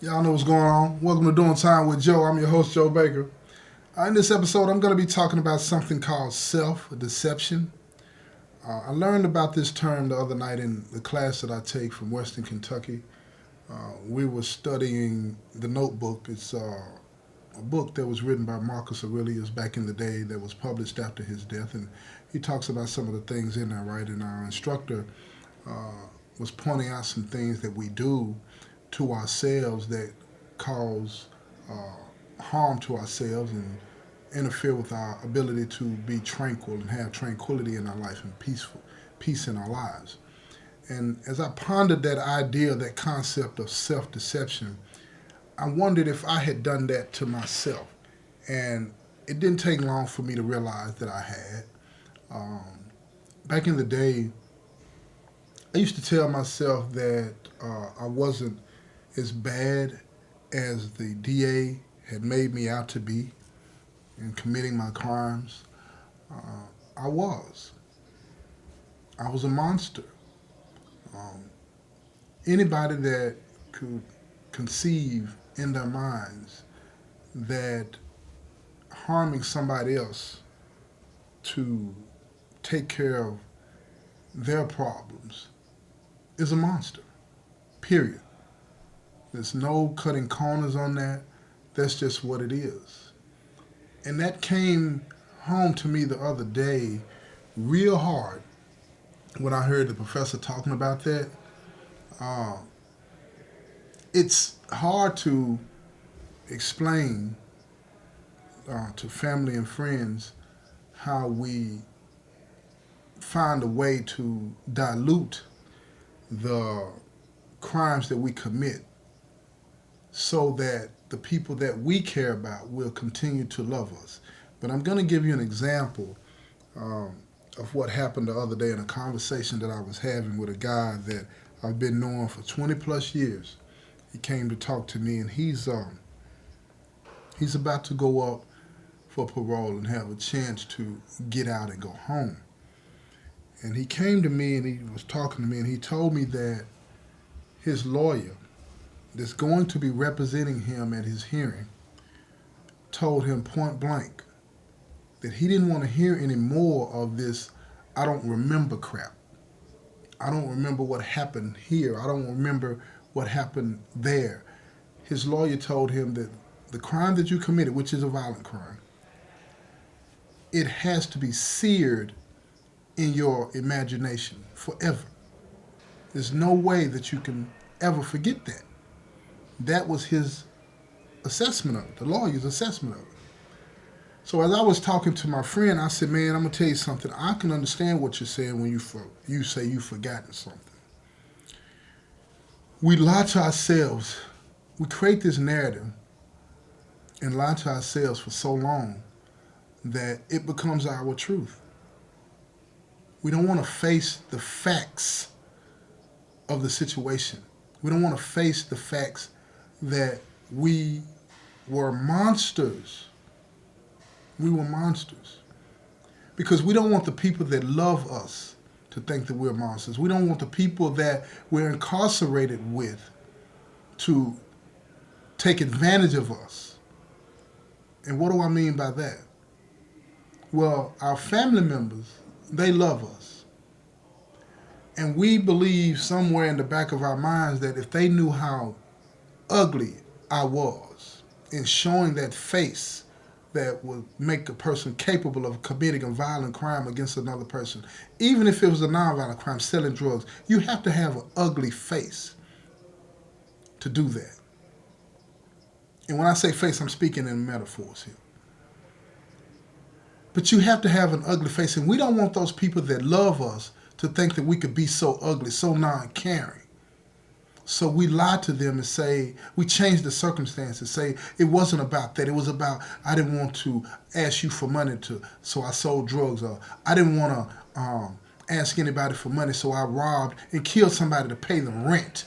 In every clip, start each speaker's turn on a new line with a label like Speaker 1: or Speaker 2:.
Speaker 1: Y'all know what's going on. Welcome to Doing Time with Joe. I'm your host, Joe Baker. In this episode, I'm going to be talking about something called self-deception. I learned about this term the other night in the class that I take from Western Kentucky. We were studying The Notebook. It's a book that was written by Marcus Aurelius back in the day that was published after his death. And he talks about some of the things in there, right? And our instructor uh, was pointing out some things that we do to ourselves that cause harm to ourselves and interfere with our ability to be tranquil and have tranquility in our life and peace in our lives. And as I pondered that idea, that concept of self-deception, I wondered if I had done that to myself. And it didn't take long for me to realize that I had. Um, Back in the day, I used to tell myself that I wasn't as bad as the DA had made me out to be in committing my crimes. I was. I was a monster. Um, Anybody that could conceive in their minds that harming somebody else to take care of their problems is a monster. Period. There's no cutting corners on that. That's just what it is. And that came home to me the other day real hard when I heard the professor talking about that. Uh, it's hard to explain to family and friends how we find a way to dilute the crimes that we commit so that the people that we care about will continue to love us. But I'm going to give you an example um, of what happened the other day in a conversation that I was having with a guy that I've been knowing for 20 plus years. He came to talk to me, and he's about to go up for parole and have a chance to get out and go home. And he came to me and he was talking to me, and he told me that his lawyer that's going to be representing him at his hearing told him point blank that he didn't want to hear any more of this I don't remember crap. I don't remember what happened here. I don't remember what happened there. His lawyer told him that the crime that you committed, which is a violent crime, it has to be seared in your imagination forever. There's no way that you can ever forget that. That was his assessment of it, the lawyer's assessment of it. So as I was talking to my friend, I said, "Man, I'm gonna tell you something. I can understand what you're saying when you say you've forgotten something. We lie to ourselves. We create this narrative and lie to ourselves for so long that it becomes our truth. We don't want to face the facts of the situation. We don't want to face the facts that we were monsters. We were monsters. Because we don't want the people that love us to think that we're monsters. We don't want the people that we're incarcerated with to take advantage of us. And what do I mean by that? Well, our family members, they love us. And we believe somewhere in the back of our minds that if they knew how ugly I was in showing that face that would make a person capable of committing a violent crime against another person, even if it was a nonviolent crime, selling drugs, you have to have an ugly face to do that. And when I say face, I'm speaking in metaphors here. But you have to have an ugly face, and we don't want those people that love us to think that we could be so ugly, so non-caring. So we lie to them and say, we change the circumstances, say it wasn't about that. It was about, I didn't want to ask you for money so I sold drugs. Or I didn't want to ask anybody for money, so I robbed and killed somebody to pay them rent.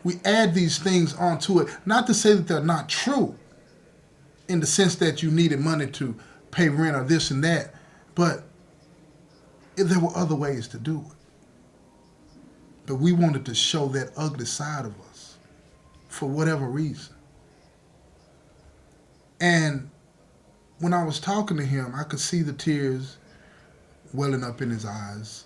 Speaker 1: We add these things onto it, not to say that they're not true in the sense that you needed money to pay rent or this and that, but there were other ways to do it. But we wanted to show that ugly side of us for whatever reason. And when I was talking to him, I could see the tears welling up in his eyes.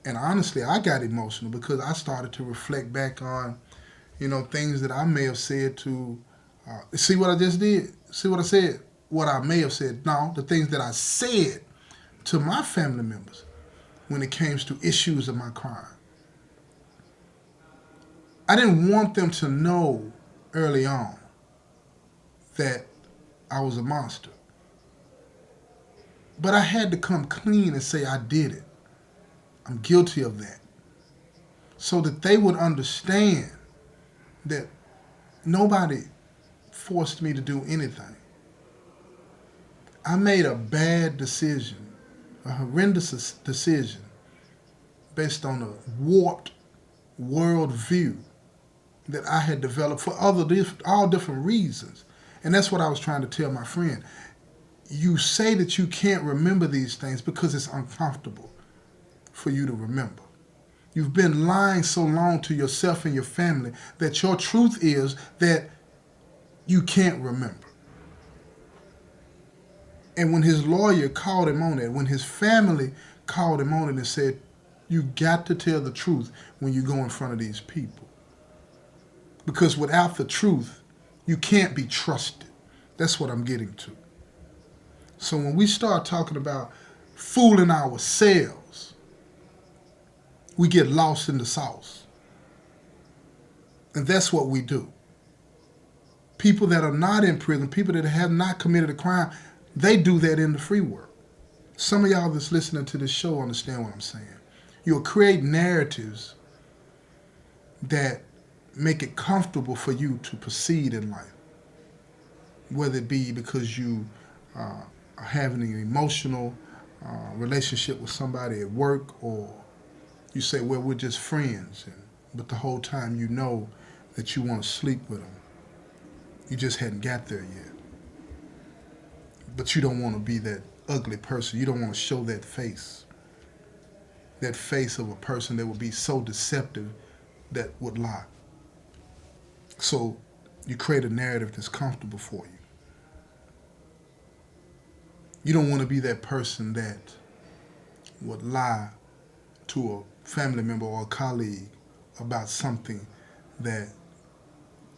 Speaker 1: And honestly, I got emotional because I started to reflect back on, things that I may have said to, see what I just did? See what I said? What I may have said. No, the things that I said to my family members when it came to issues of my crime. I didn't want them to know early on that I was a monster. But I had to come clean and say I did it. I'm guilty of that. So that they would understand that nobody forced me to do anything. I made a bad decision, a horrendous decision, based on a warped world view that I had developed for all different reasons. And that's what I was trying to tell my friend. You say that you can't remember these things because it's uncomfortable for you to remember. You've been lying so long to yourself and your family that your truth is that you can't remember. And when his lawyer called him on it, when his family called him on it and said, you got to tell the truth when you go in front of these people. Because without the truth, you can't be trusted. That's what I'm getting to. So when we start talking about fooling ourselves, we get lost in the sauce. And that's what we do. People that are not in prison, people that have not committed a crime, they do that in the free world. Some of y'all that's listening to this show understand what I'm saying. You'll create narratives that make it comfortable for you to proceed in life. Whether it be because you are having an emotional relationship with somebody at work, or you say, well, we're just friends, but the whole time you know that you want to sleep with them. You just hadn't got there yet. But you don't want to be that ugly person. You don't want to show that face. That face of a person that would be so deceptive that would lie. So you create a narrative that's comfortable for you. You don't want to be that person that would lie to a family member or a colleague about something that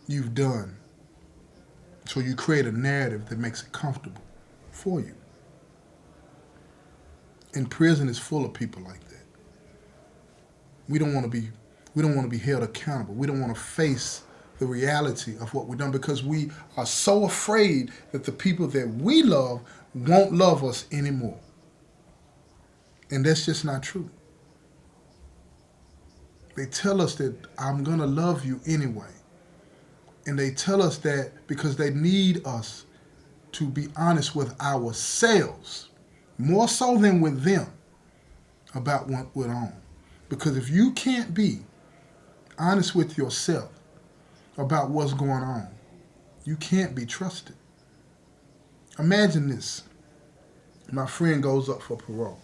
Speaker 1: you've done. So you create a narrative that makes it comfortable for you. And prison is full of people like that. We don't want to be held accountable. We don't want to face the reality of what we've done because we are so afraid that the people that we love won't love us anymore. And that's just not true. They tell us that I'm going to love you anyway. And they tell us that because they need us to be honest with ourselves, more so than with them, about what went on. Because if you can't be honest with yourself about what's going on, you can't be trusted. Imagine this. My friend goes up for parole,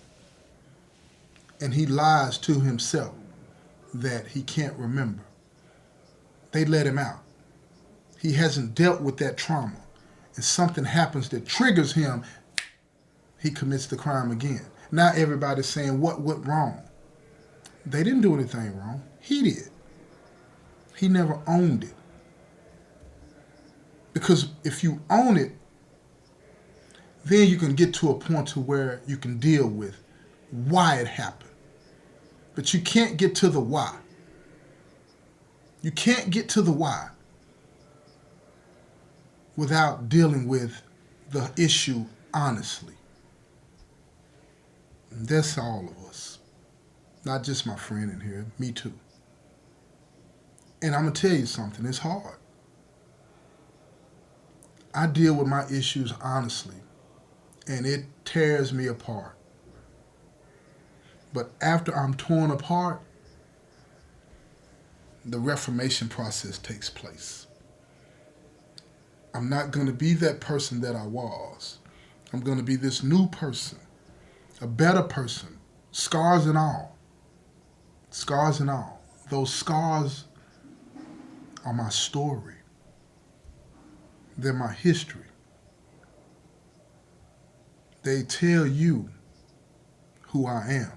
Speaker 1: and he lies to himself that he can't remember. They let him out. He hasn't dealt with that trauma, and something happens that triggers him. He commits the crime again. Now everybody's saying, what went wrong? They didn't do anything wrong. He did. He never owned it. Because if you own it, then you can get to a point to where you can deal with why it happened. But you can't get to the why. You can't get to the why without dealing with the issue honestly. And that's all of us. Not just my friend in here, me too. And I'm going to tell you something, it's hard. I deal with my issues honestly, and it tears me apart. But after I'm torn apart, the reformation process takes place. I'm not going to be that person that I was. I'm going to be this new person, a better person, scars and all. Scars and all. Those scars are my story. They're my history. They tell you who I am.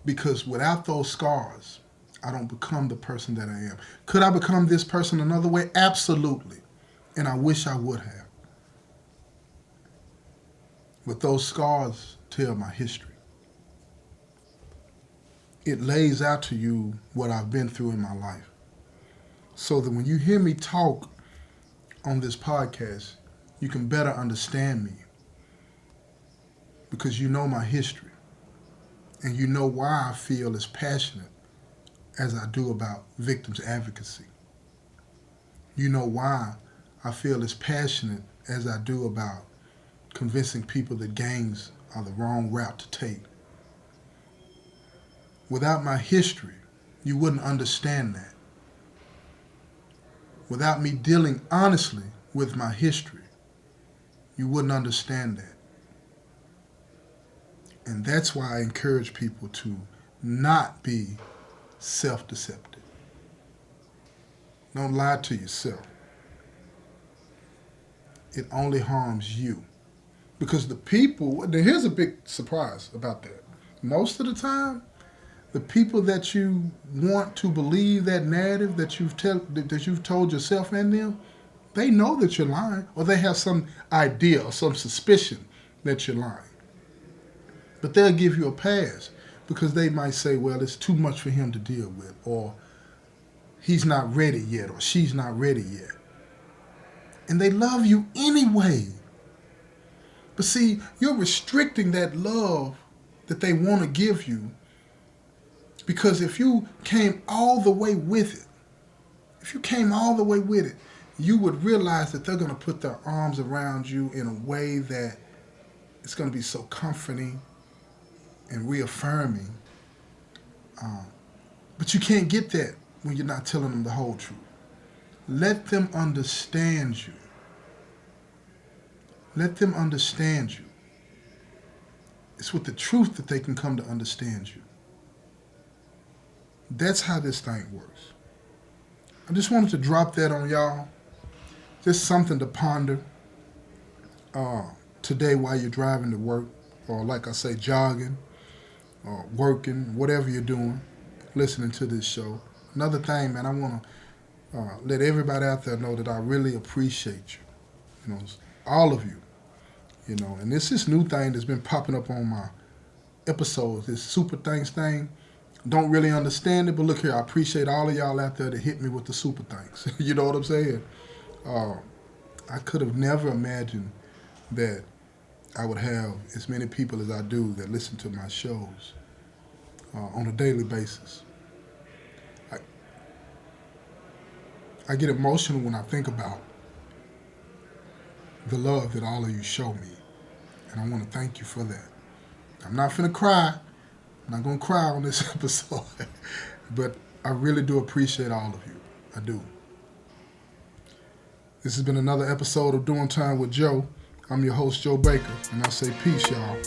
Speaker 1: Because without those scars, I don't become the person that I am. Could I become this person another way? Absolutely. And I wish I would have. But those scars tell my history. It lays out to you what I've been through in my life. So that when you hear me talk on this podcast, you can better understand me. Because you know my history. And you know why I feel as passionate as I do about victims advocacy. You know why I feel as passionate as I do about convincing people that gangs are the wrong route to take. Without my history, you wouldn't understand that. Without me dealing honestly with my history, you wouldn't understand that. And that's why I encourage people to not be self-deceptive. Don't lie to yourself. It only harms you. Because the people, here's a big surprise about that. Most of the time, the people that you want to believe that narrative that you've told yourself and them, they know that you're lying, or they have some idea or some suspicion that you're lying. But they'll give you a pass because they might say, well, it's too much for him to deal with, or he's not ready yet, or she's not ready yet. And they love you anyway. But see, you're restricting that love that they want to give you, because if you came all the way with it, you would realize that they're going to put their arms around you in a way that it's going to be so comforting and reaffirming. But you can't get that when you're not telling them the whole truth. Let them understand you. Let them understand you. It's with the truth that they can come to understand you. That's how this thing works. I just wanted to drop that on y'all. Just something to ponder today while you're driving to work, or like I say, jogging, or working, whatever you're doing, listening to this show. Another thing, man, I want to let everybody out there know that I really appreciate you. All of you. And this new thing that's been popping up on my episodes, this super thanks thing. Don't really understand it, but look here, I appreciate all of y'all out there that hit me with the super thanks. You know what I'm saying? I could have never imagined that I would have as many people as I do that listen to my shows on a daily basis. I get emotional when I think about the love that all of you show me, and I want to thank you for that. I'm not finna cry. I'm not gonna cry on this episode, but I really do appreciate all of you. I do. This has been another episode of Doing Time with Joe. I'm your host, Joe Baker, and I say peace, y'all.